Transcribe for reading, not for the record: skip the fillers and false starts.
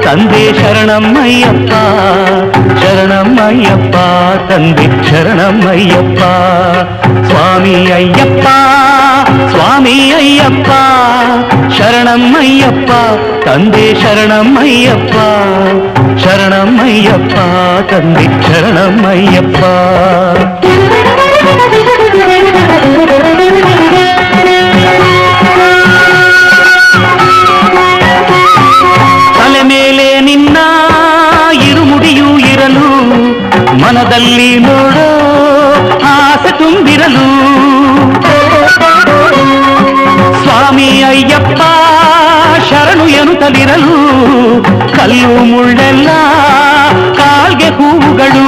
ತಂದೆ ಶರಣಮ್ಮಯ್ಯಪ್ಪ ಶರಣಮ್ಮಯ್ಯಪ್ಪ ತಂದೆ ಶರಣಮ್ಮಯ್ಯಪ್ಪ ಸ್ವಾಮಿ ಅಯ್ಯಪ್ಪ ಸ್ವಾಮಿ ಅಯ್ಯಪ್ಪ ಶರಣಮ್ಮಯ್ಯಪ್ಪ ತಂದೆ ಶರಣಮ್ಮಯ್ಯಪ್ಪ ಶರಣಮ್ಮಯ್ಯಪ್ಪ ತಂದೆ ಶರಣಮ್ಮಯ್ಯಪ್ಪ ತಲೆ ಮೇಲೆ ನಿನ್ನ ಇರುಮುಡಿಯೂ ಇರಲು ಮನದಲ್ಲಿ ನೋಡೋ ಆಸೆ ತುಂಬಿರಲು ಸ್ವಾಮಿ ಅಯ್ಯಪ್ಪ ಶರಣು ಎನ್ನುತ್ತಲಿರಲು ಕಲ್ಲು ಮುಳ್ಳೆಲ್ಲ ಕಾಲ್ಗೆ ಹೂವುಗಳು